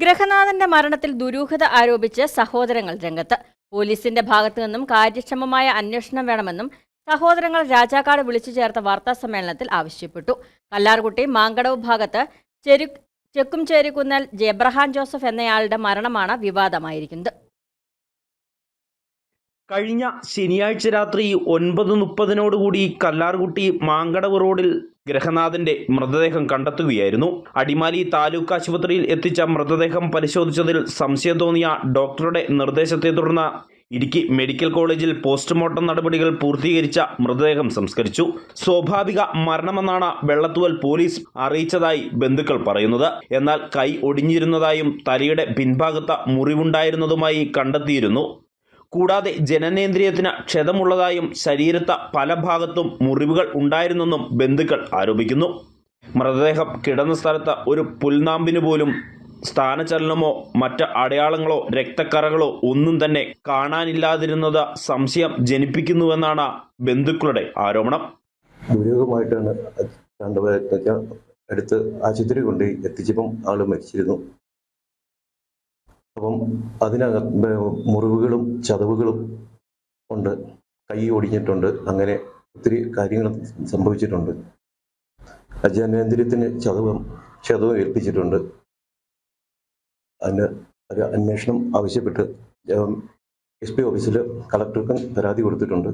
ഗ്രഹനാഥന്റെ മരണത്തിൽ ദുരൂഹത ആരോപിച്ച് സഹോദരങ്ങൾ രംഗത്ത്. പോലീസിന്റെ ഭാഗത്തു നിന്നും കാര്യക്ഷമമായ അന്വേഷണം വേണമെന്നും സഹോദരങ്ങൾ രാജാക്കാട് വിളിച്ചു ചേർത്ത വാർത്താസമ്മേളനത്തിൽ ആവശ്യപ്പെട്ടു. കല്ലാർകുട്ടി മാങ്കടവ് ഭാഗത്ത് ചെക്കുംചേരിക്കുന്നൽ എബ്രഹാം ജോസഫ് എന്നയാളുടെ മരണമാണ് വിവാദമായിരിക്കുന്നത്. കഴിഞ്ഞ ശനിയാഴ്ച രാത്രി 9:30 കല്ലാർകുട്ടി മാങ്കടവ് റോഡിൽ ഗ്രഹനാഥന്റെ മൃതദേഹം കണ്ടെത്തുകയായിരുന്നു. അടിമാലി താലൂക്ക് ആശുപത്രിയിൽ എത്തിച്ച മൃതദേഹം പരിശോധിച്ചതിൽ സംശയം തോന്നിയ ഡോക്ടറുടെ നിർദ്ദേശത്തെ തുടർന്ന് ഇടുക്കി മെഡിക്കൽ കോളേജിൽ പോസ്റ്റ്മോർട്ടം നടപടികൾ പൂർത്തീകരിച്ച മൃതദേഹം സംസ്കരിച്ചു. സ്വാഭാവിക മരണമെന്നാണ് വെള്ളത്തൂവൽ പോലീസ് അറിയിച്ചതായി ബന്ധുക്കൾ പറയുന്നത്. എന്നാൽ കൈ ഒടിഞ്ഞിരുന്നതായും തലയുടെ പിൻഭാഗത്ത് മുറിവുണ്ടായിരുന്നതുമായി കണ്ടെത്തിയിരുന്നു. കൂടാതെ ജനനേന്ദ്രിയത്തിന് ക്ഷതമുള്ളതായും ശരീരത്ത് പല ഭാഗത്തും മുറിവുകൾ ഉണ്ടായിരുന്നെന്നും ബന്ധുക്കൾ ആരോപിക്കുന്നു. മൃതദേഹം കിടന്ന സ്ഥലത്ത് ഒരു പുൽനാമ്പിന് പോലും സ്ഥാനചലനമോ മറ്റ് അടയാളങ്ങളോ രക്തക്കറകളോ ഒന്നും തന്നെ കാണാനില്ലാതിരുന്നത് സംശയം ജനിപ്പിക്കുന്നുവെന്നാണ് ബന്ധുക്കളുടെ ആരോപണം. ദുരൂഹമായിട്ടാണ് രണ്ടുപേരെ അടുത്ത് ആശുപത്രി കൊണ്ട് എത്തിച്ചപ്പം ആൾ മരിച്ചിരുന്നു. അപ്പം അതിനകത്ത് മുറിവുകളും ചതവുകളും ഉണ്ട്, കൈ ഒടിഞ്ഞിട്ടുണ്ട്, അങ്ങനെ ഒത്തിരി കാര്യങ്ങൾ സംഭവിച്ചിട്ടുണ്ട്. ജനേന്ദ്രിയത്തിന് ക്ഷതവും ഏൽപ്പിച്ചിട്ടുണ്ട്. അതിന് ഒരു അന്വേഷണം ആവശ്യപ്പെട്ട് SP ഓഫീസിൽ കളക്ടർക്കും പരാതി കൊടുത്തിട്ടുണ്ട്.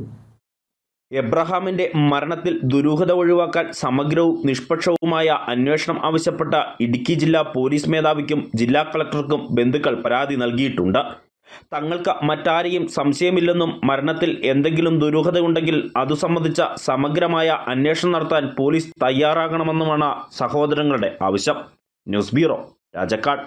എബ്രഹാമിന്റെ മരണത്തിൽ ദുരൂഹത ഒഴിവാക്കാൻ സമഗ്രവും നിഷ്പക്ഷവുമായ അന്വേഷണം ആവശ്യപ്പെട്ട ഇടുക്കി ജില്ലാ പോലീസ് മേധാവിക്കും ജില്ലാ കളക്ടർക്കും ബന്ധുക്കൾ പരാതി നൽകിയിട്ടുണ്ട്. തങ്ങൾക്ക് മറ്റാരെയും സംശയമില്ലെന്നും മരണത്തിൽ എന്തെങ്കിലും ദുരൂഹതയുണ്ടെങ്കിൽ അതു സംബന്ധിച്ച സമഗ്രമായ അന്വേഷണം നടത്താൻ പോലീസ് തയ്യാറാകണമെന്നുമാണ് സഹോദരങ്ങളുടെ ആവശ്യം. News bureau, Rajakkad.